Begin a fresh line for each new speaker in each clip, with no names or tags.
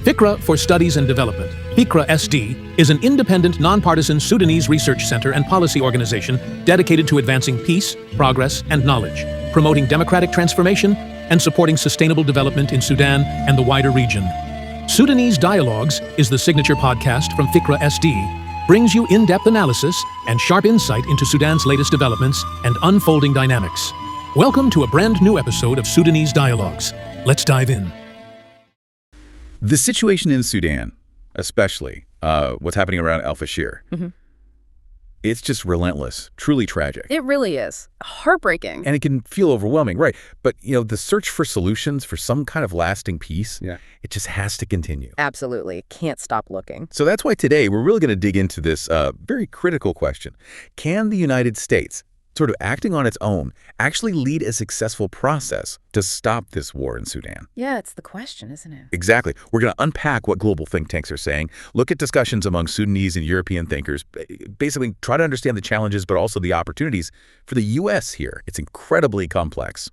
FICRA for Studies and Development, FICRA-SD, is an independent, nonpartisan Sudanese research center and policy organization dedicated to advancing peace, progress, and knowledge, promoting democratic transformation, and supporting sustainable development in Sudan and the wider region. Sudanese Dialogues is the signature podcast from FICRA-SD, brings you in-depth analysis and sharp insight into Sudan's latest developments and unfolding dynamics. Welcome to a brand new episode of Sudanese Dialogues. Let's dive in.
The situation in Sudan, especially what's happening around al-Fashir, it's just relentless, truly tragic.
It really is. Heartbreaking.
And it can feel overwhelming, right? But, the search for solutions for some kind of lasting peace, it just has to continue.
Absolutely. Can't stop looking.
So that's why today we're really going to dig into this very critical question. Can the United States, sort of acting on its own, actually lead a successful process to stop this war in Sudan?
Yeah, it's the question, isn't it?
Exactly. We're going to unpack what global think tanks are saying, look at discussions among Sudanese and European thinkers, basically try to understand the challenges but also the opportunities for the U.S. here. It's incredibly complex.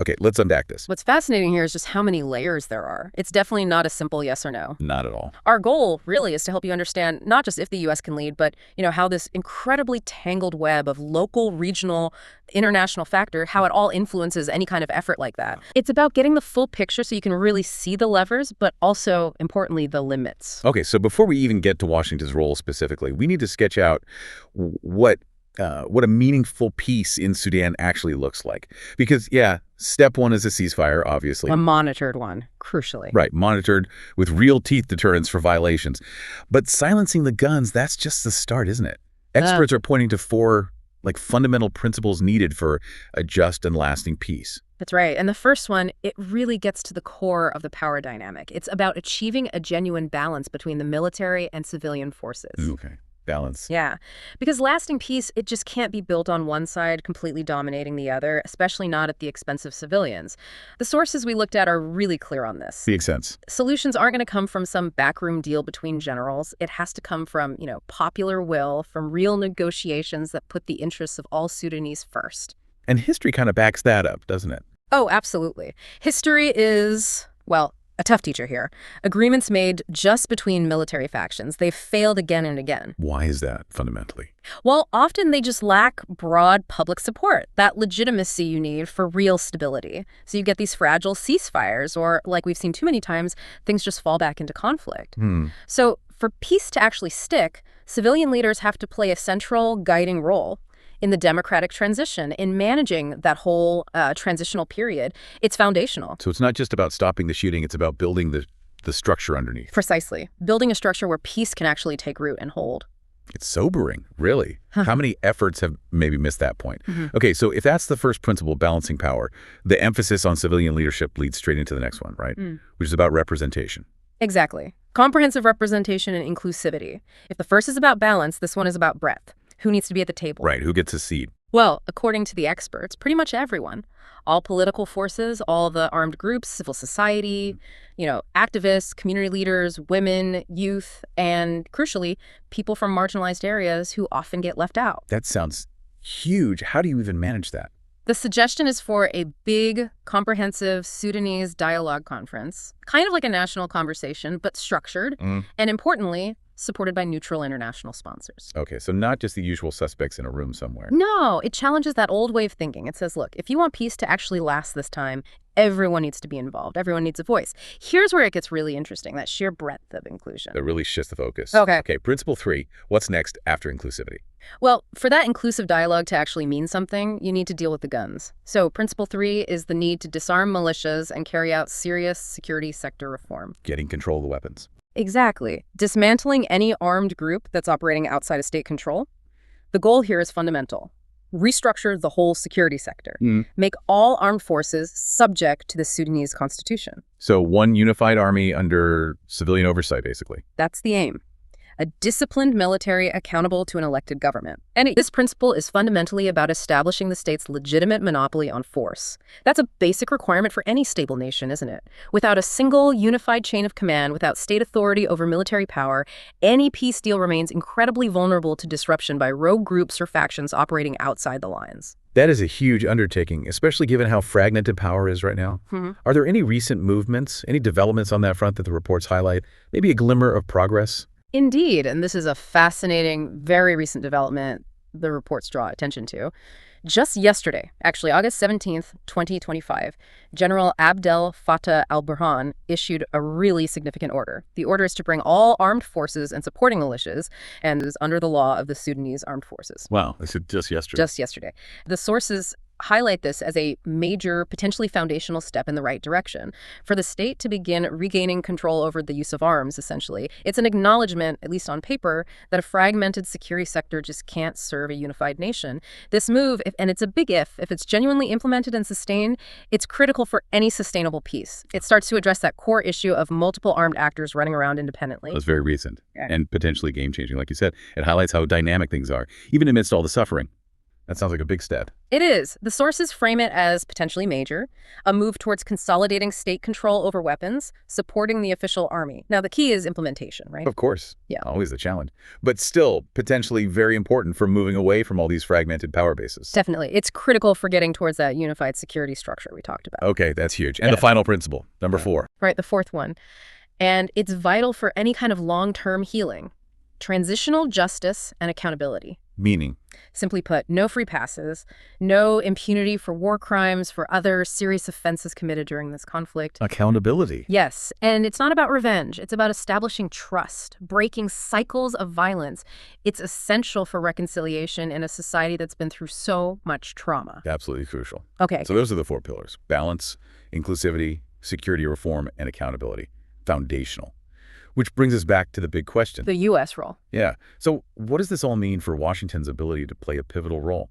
Okay, let's unpack this.
What's fascinating here is just how many layers there are. It's definitely not a simple yes or no.
Not at all.
Our goal really is to help you understand not just if the U.S. can lead, but how this incredibly tangled web of local, regional, international factor, how it all influences any kind of effort like that. It's about getting the full picture so you can really see the levers, but also, importantly, the limits.
Okay, so before we even get to Washington's role specifically, we need to sketch out what a meaningful peace in Sudan actually looks like. Because, step one is a ceasefire, obviously.
A monitored one, crucially.
Right, monitored with real teeth deterrents for violations. But silencing the guns, that's just the start, isn't it? Experts are pointing to four fundamental principles needed for a just and lasting peace.
That's right. And the first one, it really gets to the core of the power dynamic. It's about achieving a genuine balance between the military and civilian forces.
Okay. Balance.
Yeah, because lasting peace, it just can't be built on one side completely dominating the other, especially not at the expense of civilians. The sources we looked at are really clear on this.
Makes sense.
Solutions aren't going to come from some backroom deal between generals. It has to come from, popular will, from real negotiations that put the interests of all Sudanese first.
And history kind of backs that up, doesn't it?
Oh, absolutely. History is, a tough teacher here. Agreements made just between military factions, they've failed again and again.
Why is that, fundamentally?
Well, often they just lack broad public support, that legitimacy you need for real stability. So you get these fragile ceasefires, or, like we've seen too many times, things just fall back into conflict. So for peace to actually stick, civilian leaders have to play a central guiding role in the democratic transition, in managing that whole transitional period. It's foundational.
So it's not just about stopping the shooting, it's about building the structure underneath.
Precisely. Building a structure where peace can actually take root and hold.
It's sobering, really. How many efforts have maybe missed that point? Okay, so if that's the first principle, balancing power, the emphasis on civilian leadership leads straight into the next one, right? Which is about representation.
Exactly. Comprehensive representation and inclusivity. If the first is about balance, this one is about breadth. Who needs to be at the table?
Right, who gets a seat?
Well, according to the experts, pretty much everyone. All political forces, all the armed groups, civil society, activists, community leaders, women, youth, and crucially, people from marginalized areas who often get left out.
That sounds huge. How do you even manage that?
The suggestion is for a big, comprehensive Sudanese dialogue conference, kind of like a national conversation, but structured, and importantly, supported by neutral international sponsors.
Okay, so not just the usual suspects in a room somewhere.
No, it challenges that old way of thinking. It says, look, if you want peace to actually last this time, everyone needs to be involved. Everyone needs a voice. Here's where it gets really interesting, that sheer breadth of inclusion.
That really shifts the focus.
Okay,
principle 3, what's next after inclusivity?
Well, for that inclusive dialogue to actually mean something, you need to deal with the guns. So principle 3 is the need to disarm militias and carry out serious security sector reform.
Getting control of the weapons.
Exactly. Dismantling any armed group that's operating outside of state control. The goal here is fundamental. Restructure the whole security sector. Make all armed forces subject to the Sudanese constitution.
So one unified army under civilian oversight, basically.
That's the aim. a disciplined military accountable to an elected government. And this principle is fundamentally about establishing the state's legitimate monopoly on force. That's a basic requirement for any stable nation, isn't it? Without a single unified chain of command, without state authority over military power, any peace deal remains incredibly vulnerable to disruption by rogue groups or factions operating outside the lines.
That is a huge undertaking, especially given how fragmented power is right now. Are there any recent movements, any developments on that front that the reports highlight? Maybe a glimmer of progress?
Indeed, and this is a fascinating, very recent development the reports draw attention to. Just yesterday, actually August 17th, 2025, General Abdel Fattah al-Burhan issued a really significant order. The order is to bring all armed forces and supporting militias, and is under the law of the Sudanese armed forces.
Wow, this is just yesterday.
Just yesterday. The sources highlight this as a major, potentially foundational step in the right direction for the state to begin regaining control over the use of arms, essentially. It's an acknowledgement, at least on paper, that a fragmented security sector just can't serve a unified nation. This move, and it's a big if it's genuinely implemented and sustained, it's critical for any sustainable peace. It starts to address that core issue of multiple armed actors running around independently.
That's very recent and potentially game-changing, like you said. It highlights how dynamic things are, even amidst all the suffering. That sounds like a big step.
It is. The sources frame it as potentially major, a move towards consolidating state control over weapons, supporting the official army. Now, the key is implementation, right?
Of course.
Yeah.
Always the challenge. But still, potentially very important for moving away from all these fragmented power bases.
Definitely. It's critical for getting towards that unified security structure we talked about.
Okay, that's huge. And the final principle, number 4.
Right, the fourth one. And it's vital for any kind of long-term healing. Transitional justice and accountability.
Meaning?
Simply put, no free passes, no impunity for war crimes, for other serious offenses committed during this conflict.
Accountability.
Yes, and it's not about revenge. It's about establishing trust, breaking cycles of violence. It's essential for reconciliation in a society that's been through so much trauma.
Absolutely crucial.
Okay.
So those are the 4 pillars: balance, inclusivity, security reform, and accountability. Foundational. Which brings us back to the big question.
The U.S. role.
Yeah. So what does this all mean for Washington's ability to play a pivotal role?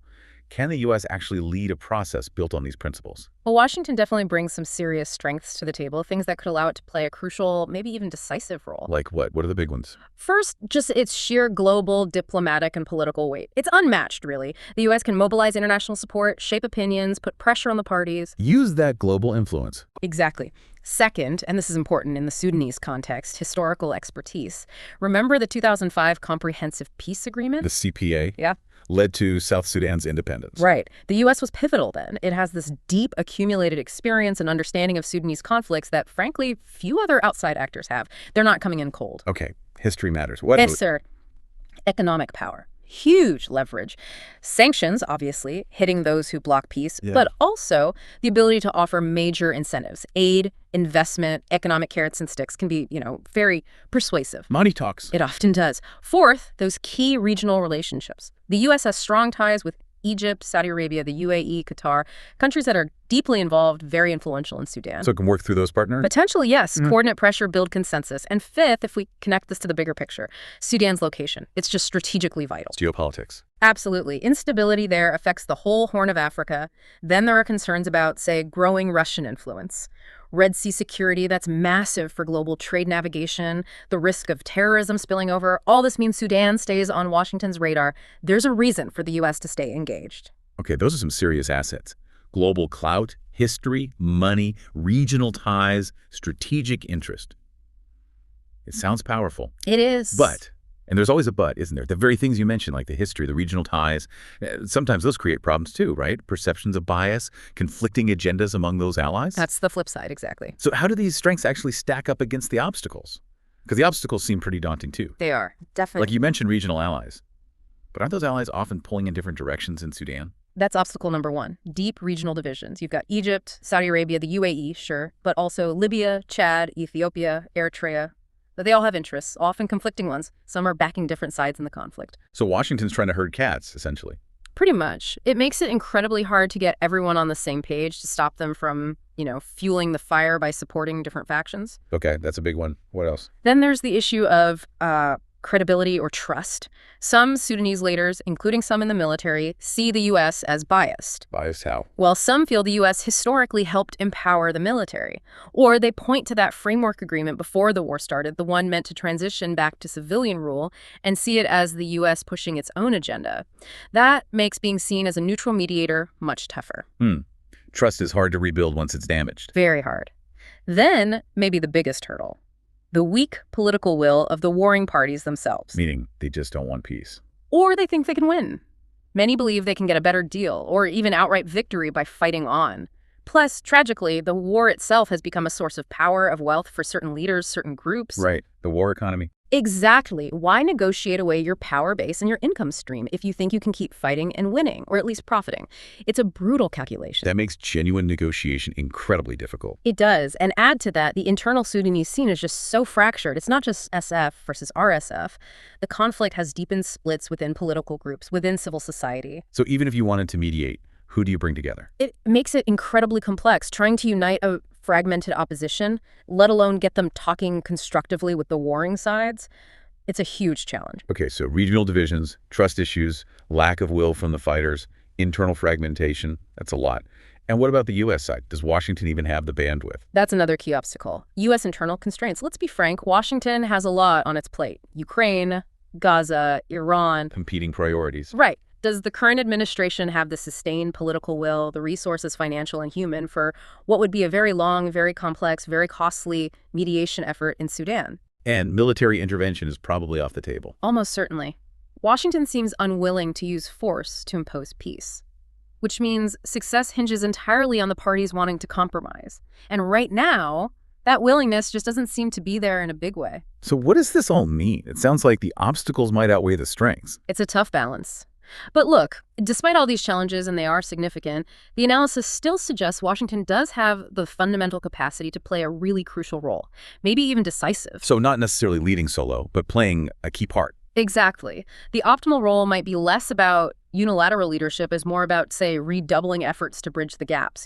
Can the U.S. actually lead a process built on these principles?
Well, Washington definitely brings some serious strengths to the table, things that could allow it to play a crucial, maybe even decisive role.
Like what? What are the big ones?
First, just its sheer global diplomatic and political weight. It's unmatched, really. The U.S. can mobilize international support, shape opinions, put pressure on the parties.
Use that global influence.
Exactly. Second, and this is important in the Sudanese context, historical expertise. Remember the 2005 Comprehensive Peace Agreement?
The CPA?
Yeah.
Led to South Sudan's independence.
Right. The U.S. was pivotal then. It has this deep accumulated experience and understanding of Sudanese conflicts that, frankly, few other outside actors have. They're not coming in cold.
Okay. History matters. What?
Yes, sir. Economic power. Huge leverage. Sanctions, obviously, hitting those who block peace, but also the ability to offer major incentives. Aid, investment, economic carrots and sticks can be, very persuasive.
Money talks.
It often does. Fourth, those key regional relationships. The U.S. has strong ties with Egypt, Saudi Arabia, the UAE, Qatar, countries that are deeply involved, very influential in Sudan.
So it can work through those partners?
Potentially, yes. Coordinate pressure, build consensus. And fifth, if we connect this to the bigger picture, Sudan's location. It's just strategically vital.
Geopolitics.
Absolutely. Instability there affects the whole Horn of Africa. Then there are concerns about, say, growing Russian influence. Red Sea security, that's massive for global trade navigation, the risk of terrorism spilling over. All this means Sudan stays on Washington's radar. There's a reason for the U.S. to stay engaged.
Okay, those are some serious assets. Global clout, history, money, regional ties, strategic interest. It sounds powerful.
It is.
But, and there's always a but, isn't there? The very things you mentioned, like the history, the regional ties, sometimes those create problems too, right? Perceptions of bias, conflicting agendas among those allies.
That's the flip side, exactly.
So how do these strengths actually stack up against the obstacles? Because the obstacles seem pretty daunting too.
They are, definitely.
Like you mentioned regional allies. But aren't those allies often pulling in different directions in Sudan?
That's obstacle number one, deep regional divisions. You've got Egypt, Saudi Arabia, the UAE, sure, but also Libya, Chad, Ethiopia, Eritrea. But they all have interests, often conflicting ones. Some are backing different sides in the conflict.
So Washington's trying to herd cats, essentially.
Pretty much. It makes it incredibly hard to get everyone on the same page to stop them from, fueling the fire by supporting different factions.
Okay, that's a big one. What else?
Then there's the issue of credibility or trust. Some Sudanese leaders, including some in the military, see the U.S. as biased.
Biased how?
While some feel the U.S. historically helped empower the military. Or they point to that framework agreement before the war started, the one meant to transition back to civilian rule, and see it as the U.S. pushing its own agenda. That makes being seen as a neutral mediator much tougher.
Trust is hard to rebuild once it's damaged.
Very hard. Then, maybe the biggest hurdle. The weak political will of the warring parties themselves.
Meaning they just don't want peace.
Or they think they can win. Many believe they can get a better deal or even outright victory by fighting on. Plus, tragically, the war itself has become a source of power, of wealth for certain leaders, certain groups.
Right. The war economy.
Exactly. Why negotiate away your power base and your income stream if you think you can keep fighting and winning, or at least profiting? It's a brutal calculation.
That makes genuine negotiation incredibly difficult.
It does. And add to that, the internal Sudanese scene is just so fractured. It's not just SF versus RSF. The conflict has deepened splits within political groups, within civil society.
So even if you wanted to mediate, who do you bring together?
It makes it incredibly complex, trying to unite a fragmented opposition, let alone get them talking constructively with the warring sides. It's a huge challenge.
Okay, so regional divisions, trust issues, lack of will from the fighters, internal fragmentation, that's a lot. And what about the U.S. side? Does Washington even have the bandwidth?
That's another key obstacle. U.S. internal constraints. Let's be frank, Washington has a lot on its plate. Ukraine, Gaza, Iran.
Competing priorities.
Right. Does the current administration have the sustained political will, the resources, financial and human, for what would be a very long, very complex, very costly mediation effort in Sudan?
And military intervention is probably off the table.
Almost certainly. Washington seems unwilling to use force to impose peace, which means success hinges entirely on the parties wanting to compromise. And right now, that willingness just doesn't seem to be there in a big way.
So what does this all mean? It sounds like the obstacles might outweigh the strengths.
It's a tough balance. But look, despite all these challenges, and they are significant, the analysis still suggests Washington does have the fundamental capacity to play a really crucial role, maybe even decisive.
So not necessarily leading solo, but playing a key part.
Exactly. The optimal role might be less about unilateral leadership, is more about, say, redoubling efforts to bridge the gaps,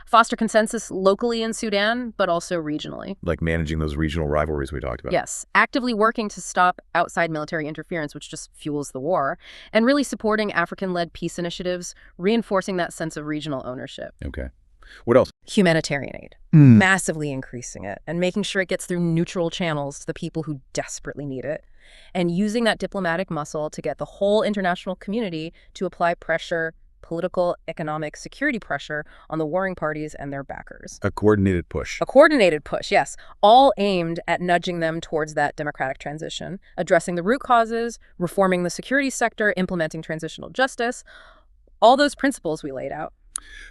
Foster consensus locally in Sudan, but also regionally.
Like managing those regional rivalries we talked about.
Yes. Actively working to stop outside military interference, which just fuels the war, and really supporting African-led peace initiatives, reinforcing that sense of regional ownership.
Okay. What else?
Humanitarian aid. Massively increasing it and making sure it gets through neutral channels to the people who desperately need it. And using that diplomatic muscle to get the whole international community to apply pressure, political, economic, security pressure on the warring parties and their backers.
A coordinated push.
A coordinated push, yes. All aimed at nudging them towards that democratic transition, addressing the root causes, reforming the security sector, implementing transitional justice, all those principles we laid out.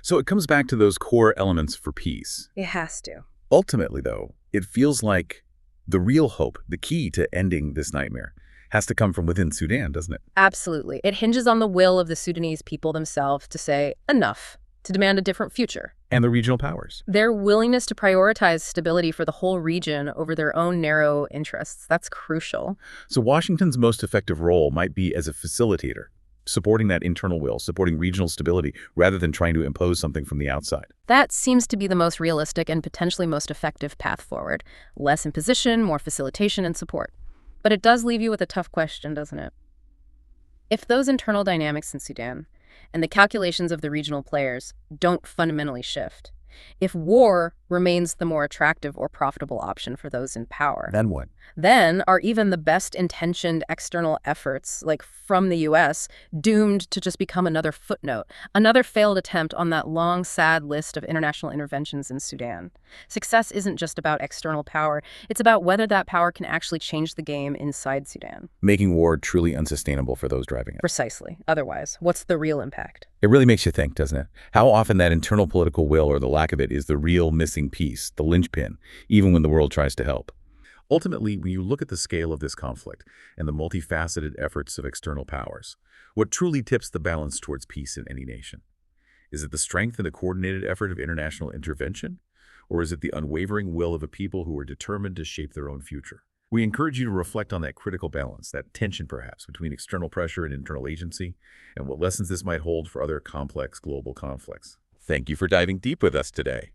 So it comes back to those core elements for peace.
It has to.
Ultimately, though, it feels like the real hope, the key to ending this nightmare, has to come from within Sudan, doesn't it?
Absolutely. It hinges on the will of the Sudanese people themselves to say enough, to demand a different future.
And the regional powers.
Their willingness to prioritize stability for the whole region over their own narrow interests, that's crucial.
So Washington's most effective role might be as a facilitator, supporting that internal will, supporting regional stability, rather than trying to impose something from the outside.
That seems to be the most realistic and potentially most effective path forward. Less imposition, more facilitation and support. But it does leave you with a tough question, doesn't it? If those internal dynamics in Sudan and the calculations of the regional players don't fundamentally shift, if war remains the more attractive or profitable option for those in power,
Then what?
then are even the best-intentioned external efforts, like from the U.S., doomed to just become another footnote, another failed attempt on that long, sad list of international interventions in Sudan. Success isn't just about external power. It's about whether that power can actually change the game inside Sudan.
Making war truly unsustainable for those driving it.
Precisely. Otherwise, what's the real impact?
It really makes you think, doesn't it? How often that internal political will or the lack of it is the real missing piece, the linchpin, even when the world tries to help. Ultimately, when you look at the scale of this conflict and the multifaceted efforts of external powers, what truly tips the balance towards peace in any nation? Is it the strength and the coordinated effort of international intervention? Or is it the unwavering will of a people who are determined to shape their own future? We encourage you to reflect on that critical balance, that tension perhaps between external pressure and internal agency, and what lessons this might hold for other complex global conflicts. Thank you for diving deep with us today.